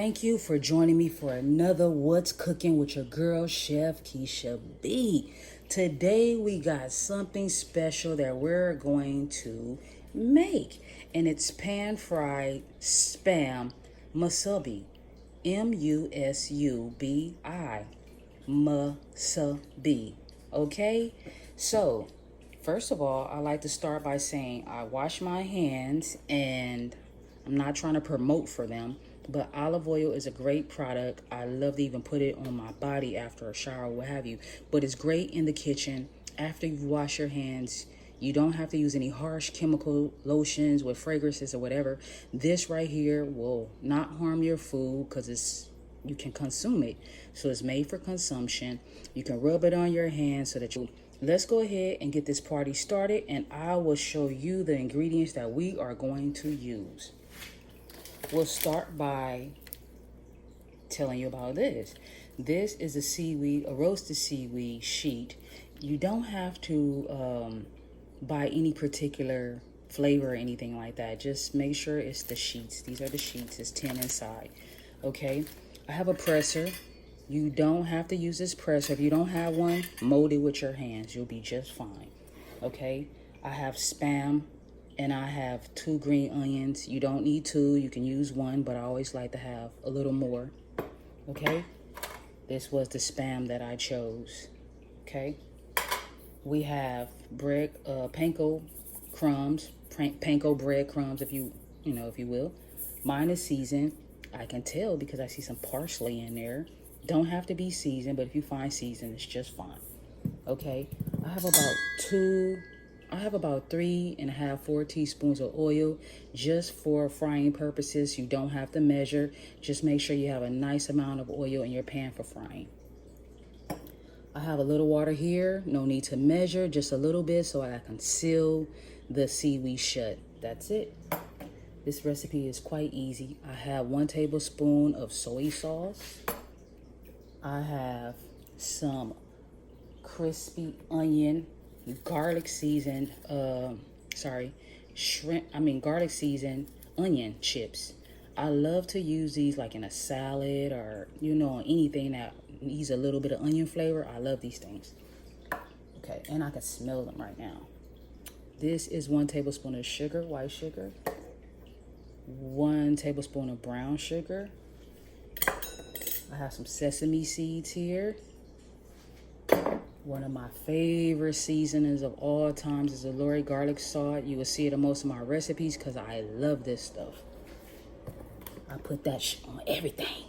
Thank you for joining me for another What's Cooking with your girl, Chef Keisha B. Today we got something special that we're going to make, and it's pan-fried Spam Musubi. Musubi. Musubi. Okay? So, first of all, I like to start by saying I wash my hands, and I'm not trying to promote for them, but olive oil is a great product. I love to even put it on my body after a shower, what have you. But it's great in the kitchen after you wash your hands. You don't have to use any harsh chemical lotions with fragrances or whatever. This right here will not harm your food because you can consume it. So it's made for consumption. You can rub it on your hands so that you... Let's go ahead and get this party started, and I will show you the ingredients that we are going to use. We'll start by telling you about this. This is a roasted seaweed sheet. You don't have to buy any particular flavor or anything like that. Just make sure it's the sheets. These are the sheets. It's 10 inside. Okay. I have a presser. You don't have to use this presser. If you don't have one, mold it with your hands. You'll be just fine. Okay. I have Spamm. And I have 2 green onions. You don't need 2. You can use 1, but I always like to have a little more. Okay? This was the Spam that I chose. Okay? We have panko crumbs, panko bread crumbs, if you will. Mine is seasoned. I can tell because I see some parsley in there. Don't have to be seasoned, but if you find seasoned, it's just fine. Okay? I have about 3.5, 4 teaspoons of oil just for frying purposes. You don't have to measure. Just make sure you have a nice amount of oil in your pan for frying. I have a little water here. No need to measure, just a little bit so I can seal the seaweed shut. That's it. This recipe is quite easy. I have 1 tablespoon of soy sauce. I have some crispy onion, garlic seasoned garlic seasoned onion chips. I love to use these like in a salad or anything that needs a little bit of onion flavor. I love these things. Okay, and I can smell them right now. This is 1 tablespoon of sugar, white sugar, 1 tablespoon of brown sugar. I have some sesame seeds here. One of my favorite seasonings of all times is the Lori garlic salt. You will see it in most of my recipes because I love this stuff. I put that on everything.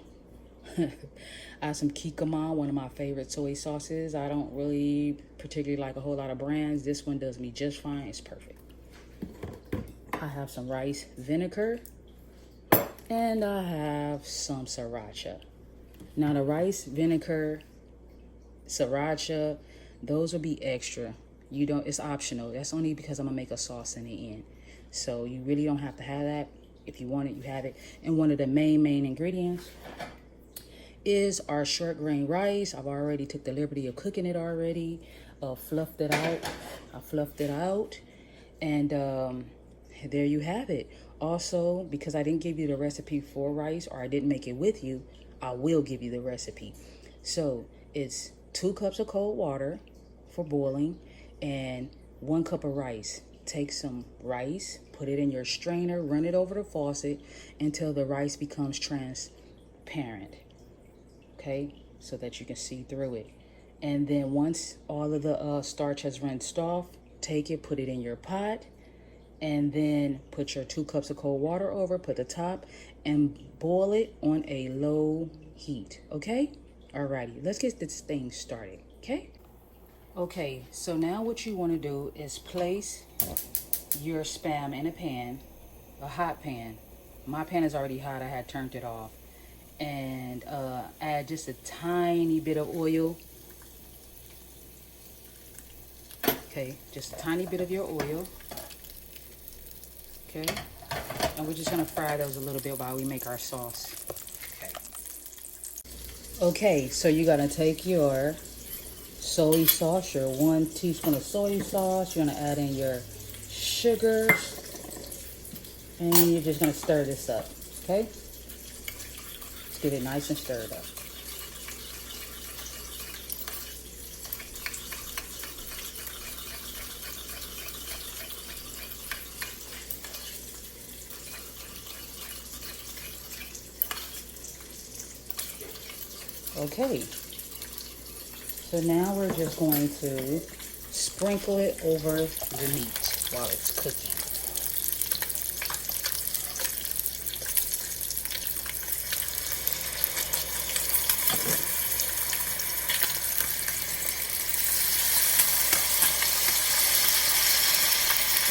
I have some kikkoman, one of my favorite soy sauces. I don't really particularly like a whole lot of brands. This one does me just fine. It's perfect. I have some rice vinegar. And I have some sriracha. Now the rice vinegar, sriracha, those will be extra. It's optional. That's only because I'm gonna make a sauce in the end. So you really don't have to have that. If you want it, you have it. And one of the main ingredients is our short grain rice. I've already took the liberty of cooking it already. Fluffed it out. I fluffed it out. And there you have it. Also, because I didn't give you the recipe for rice, or I didn't make it with you, I will give you the recipe. So it's 2 cups of cold water for boiling and 1 cup of rice. Take some rice, put it in your strainer, run it over the faucet until the rice becomes transparent. Okay, so that you can see through it. And then once all of the starch has rinsed off, take it, put it in your pot, and then put your 2 cups of cold water over, put the top, and boil it on a low heat. Okay? Alrighty, let's get this thing started, okay? Okay, so now what you want to do is place your Spam in a pan, a hot pan. My pan is already hot, I had turned it off. And add just a tiny bit of oil. Okay, just a tiny bit of your oil. Okay, and we're just gonna fry those a little bit while we make our sauce. Okay, so you're gonna take your soy sauce, your 1 teaspoon of soy sauce. You're gonna add in your sugar, and you're just gonna stir this up. Okay. Let's get it nice and stirred up. Okay, so now we're just going to sprinkle it over the meat while it's cooking.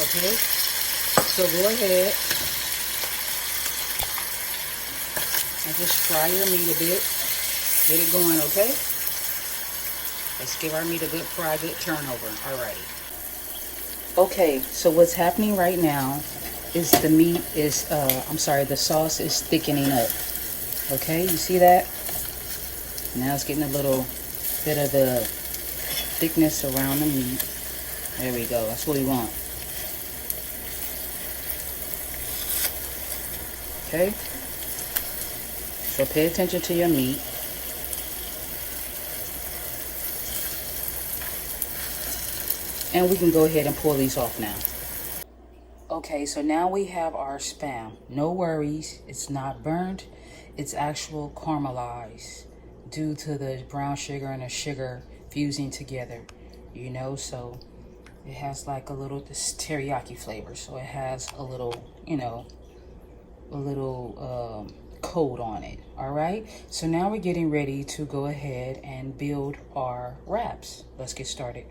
Okay, so go ahead and just fry your meat a bit. Get it going, okay? Let's give our meat a good fry, good turnover. Alrighty. Okay, so what's happening right now is the meat is, the sauce is thickening up. Okay, you see that? Now it's getting a little bit of the thickness around the meat. There we go, that's what we want. Okay, so pay attention to your meat. And we can go ahead and pull these off now. Okay, so now we have our Spamm. No worries, it's not burnt. It's actual caramelized due to the brown sugar and the sugar fusing together. You know, so it has like a little this teriyaki flavor. So it has a little, you know, a little coat on it. All right, so now we're getting ready to go ahead and build our wraps. Let's get started.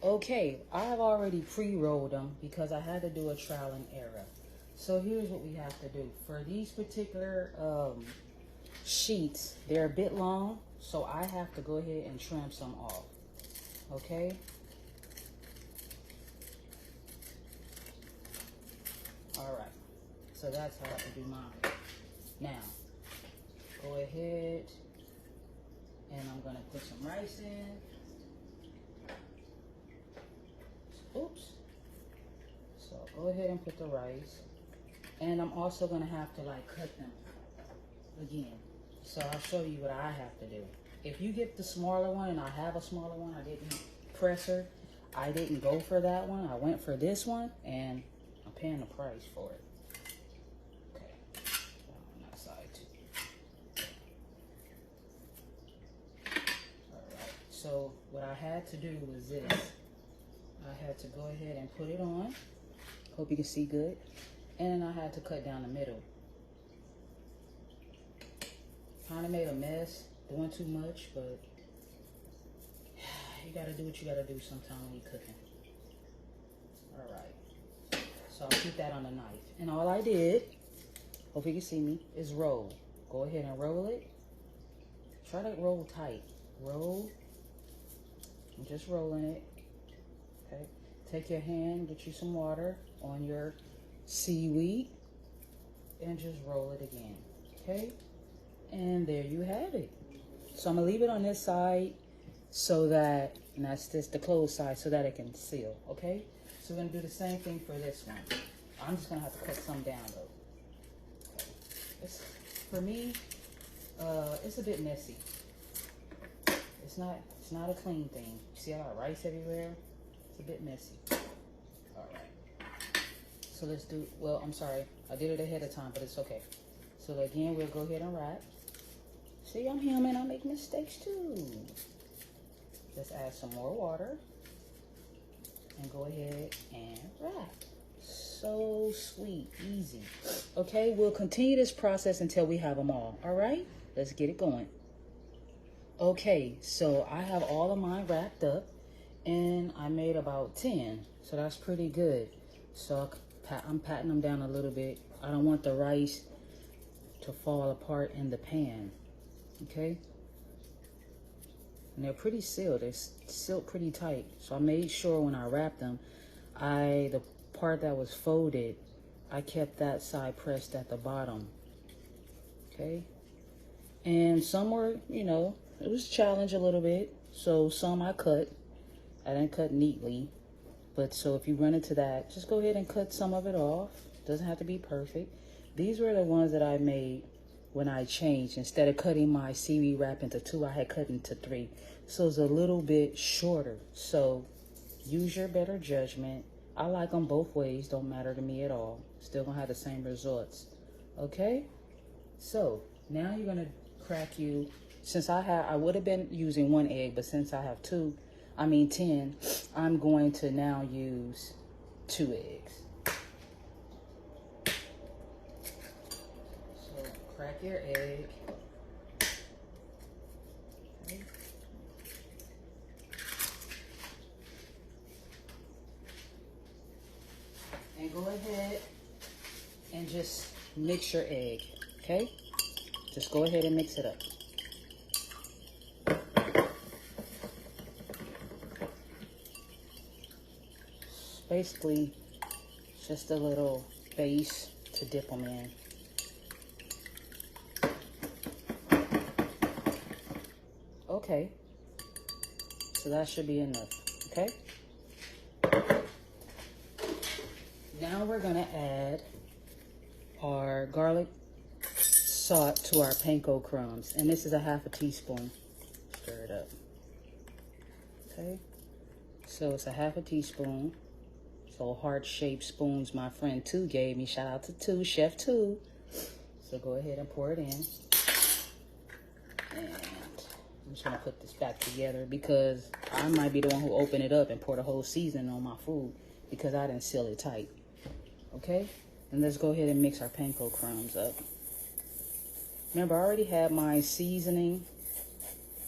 Okay, I've already pre-rolled them because I had to do a trial and error. So here's what we have to do. For these particular sheets, they're a bit long, so I have to go ahead and trim some off. Okay? Alright, so that's how I have to do mine. Now, go ahead and I'm going to put some rice in. Oops. So go ahead and put the rice. And I'm also going to have to like cut them again. So I'll show you what I have to do. If you get the smaller one, and I have a smaller one, I didn't press her. I didn't go for that one. I went for this one, and I'm paying the price for it. Okay. On that side too. Alright. So what I had to do was this. I had to go ahead and put it on. Hope you can see good. And I had to cut down the middle. Kind of made a mess, doing too much, but you gotta do what you gotta do sometime when you're cooking. Alright, so I'll keep that on the knife. And all I did, hope you can see me, is roll. Go ahead and roll it. Try to roll tight. Roll. I'm just rolling it. Okay. Take your hand, get you some water on your seaweed, and just roll it again. Okay. And there you have it. So I'm gonna leave it on this side so that, and that's just the closed side, so that it can seal. Okay. So we're gonna do the same thing for this one. I'm just gonna have to cut some down though. Okay. For me, it's a bit messy. It's not a clean thing. See, I got rice everywhere. It's a bit messy. All right. So let's do. Well, I'm sorry. I did it ahead of time, but it's okay. So again, we'll go ahead and wrap. See, I'm human. I make mistakes too. Let's add some more water and go ahead and wrap. So sweet, easy. Okay, we'll continue this process until we have them all. All right, let's get it going. Okay, so I have all of mine wrapped up, and I made about 10, so that's pretty good. So I'm patting them down a little bit. I don't want the rice to fall apart in the pan. Okay, and they're pretty sealed. They're sealed pretty tight. So I made sure when I wrapped them, the part that was folded, I kept that side pressed at the bottom. Okay, and some were, you know, it was a challenge a little bit. So some I cut. I didn't cut neatly, but so if you run into that, just go ahead and cut some of it off. Doesn't have to be perfect. These were the ones that I made when I changed. Instead of cutting my seaweed wrap into 2, I had cut into 3. So it's a little bit shorter. So use your better judgment. I like them both ways. Don't matter to me at all. Still gonna have the same results. Okay? So now you're gonna crack you. Since I would have been using 1 egg, but since I have 10, I'm going to now use 2 eggs. So crack your egg. Okay. And go ahead and just mix your egg, okay? Just go ahead and mix it up. Basically, just a little base to dip them in. Okay, so that should be enough, okay? Now we're gonna add our garlic salt to our panko crumbs, and this is a 1/2 teaspoon. Stir it up, okay? So it's a 1/2 teaspoon. So heart-shaped spoons my friend 2 gave me. Shout out to 2, Chef 2. So go ahead and pour it in. And I'm just gonna put this back together because I might be the one who opened it up and pour the whole seasoning on my food because I didn't seal it tight. Okay? And let's go ahead and mix our panko crumbs up. Remember, I already had my seasoning,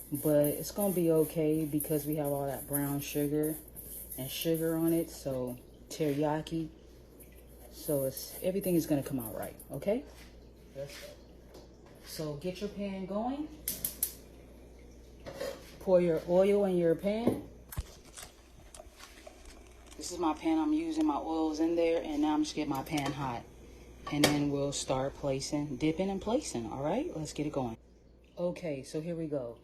but it's gonna be okay because we have all that brown sugar and sugar on it, so teriyaki, so everything is going to come out right, okay? So get your pan going. Pour your oil in your pan. This is my pan. I'm using my oils in there, and now I'm just getting my pan hot, and then we'll start dipping and placing. All right, let's get it going. Okay, so here we go.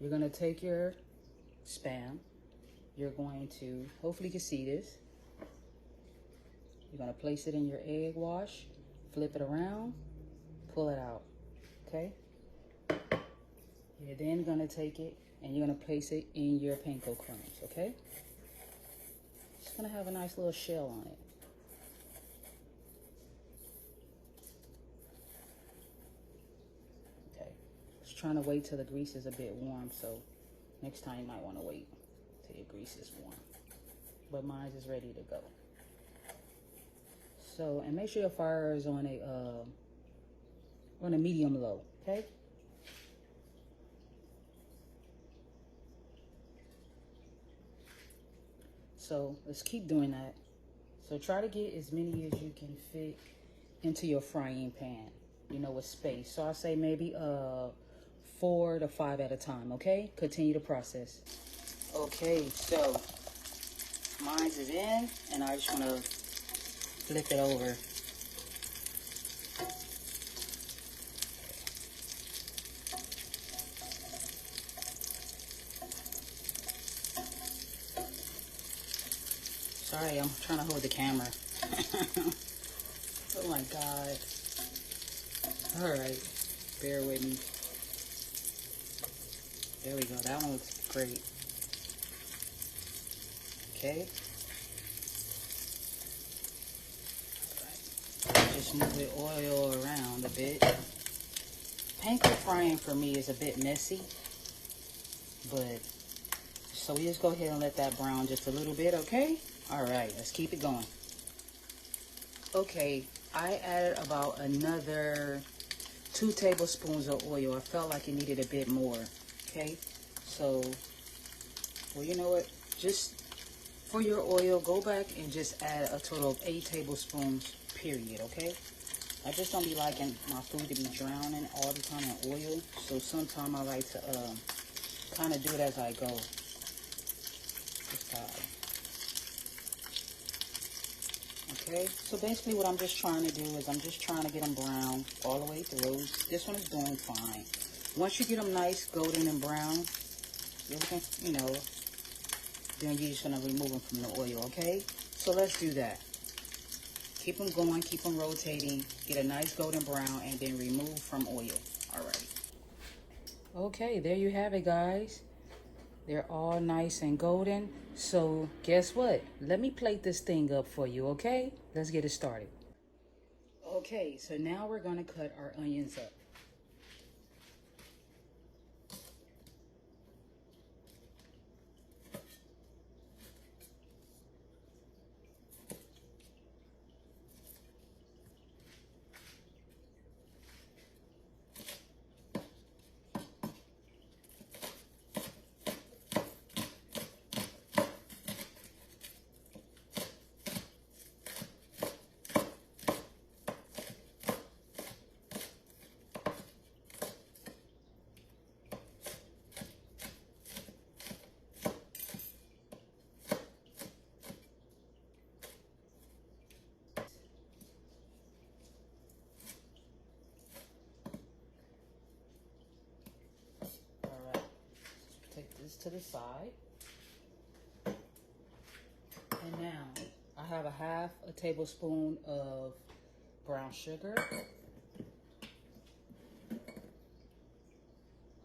You're going to take your Spamm. You're going to, hopefully you can see this. You're going to place it in your egg wash, flip it around, pull it out, okay? You're then going to take it and you're going to place it in your panko crumbs, okay? It's going to have a nice little shell on it. Okay, just trying to wait till the grease is a bit warm, so next time you might want to wait till your grease is warm. But mine is ready to go. So, and make sure your fire is on a medium low, okay? So let's keep doing that. So try to get as many as you can fit into your frying pan, you know, with space. So I say maybe 4 to 5 at a time, okay? Continue the process. Okay, so mine is in, and I just want to flip it over. Sorry, I'm trying to hold the camera. Oh my God. All right, bear with me. There we go, that one looks great. Okay. Just move the oil around a bit. Panko frying for me is a bit messy, but so we just go ahead and let that brown just a little bit, okay? All right, let's keep it going. Okay, I added about another 2 tablespoons of oil. I felt like it needed a bit more, okay? So, well, you know what? Just for your oil, go back and just add a total of 8 tablespoons, period, okay? I just don't be liking my food to be drowning all the time in oil, so sometimes I like to kind of do it as I go. Okay, so basically what I'm just trying to do is I'm just trying to get them brown all the way through. This one is doing fine. Once you get them nice, golden and brown, you're looking, you know, then you're just going to remove them from the oil, okay? So let's do that. keep them going, keep them rotating, get a nice golden brown, and then remove from oil. All right. Okay, there you have it, guys. They're all nice and golden. So guess what? Let me plate this thing up for you, okay? Let's get it started. Okay, so now we're gonna cut our onions up. All right, take this to the side. And now I have a half a tablespoon of brown sugar.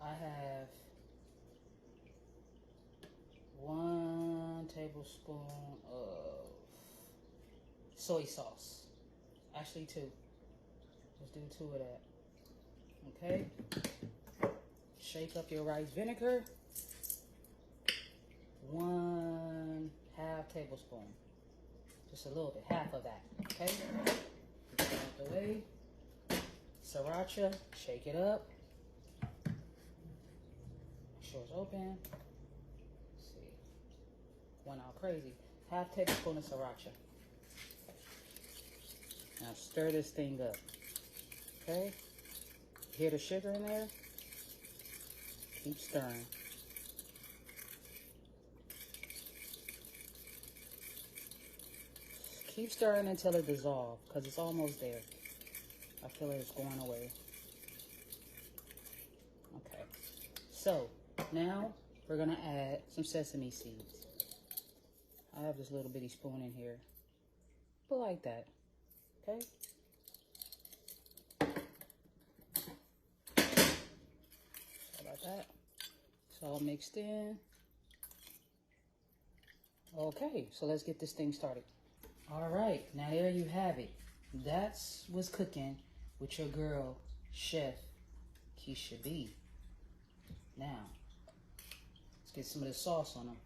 I have 1 tablespoon of soy sauce. Actually 2. Let's do 2 of that. Okay. Shake up your rice vinegar. 1/2 tablespoon. Just a little bit, half of that. Okay. Get that out the way. Sriracha, shake it up. Make sure it's open. Let's see. Went out crazy. 1/2 tablespoon of sriracha. Now stir this thing up. Okay. Hear the sugar in there? Keep stirring. Keep stirring until it dissolves, because it's almost there. I feel like it's going away. Okay. So, now we're going to add some sesame seeds. I have this little bitty spoon in here. But like that. Okay? How about that? It's all mixed in. Okay, so let's get this thing started. All right, now there you have it. That's what's cooking with your girl, Chef Keisha B. Now, let's get some of the sauce on them.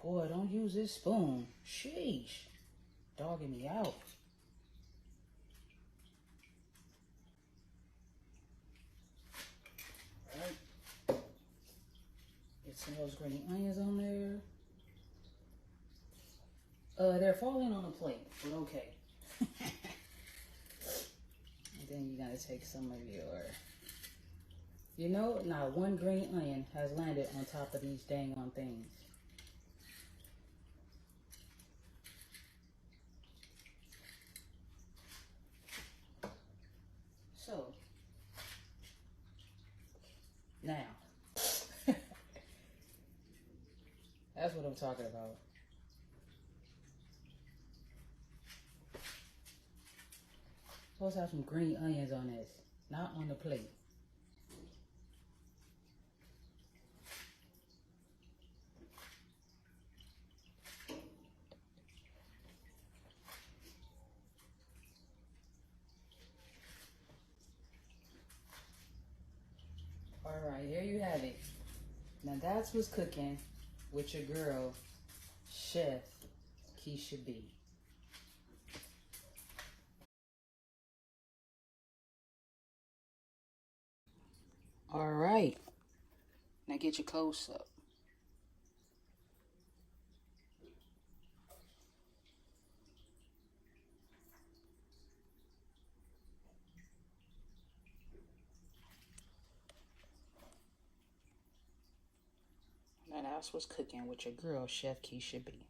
Boy, don't use this spoon. Sheesh. Dogging me out. All right. Get some of those green onions on there. They're falling on the plate, but okay. And then you gotta take some of your, you know, not one green onion has landed on top of these dang on things. So, now, that's what I'm talking about. Supposed to have some green onions on this, not on the plate. All right, here you have it. Now that's what's cooking with your girl, Chef Keisha B. All right, now get your close up. Now that's what's cooking with your girl, Chef Keisha B.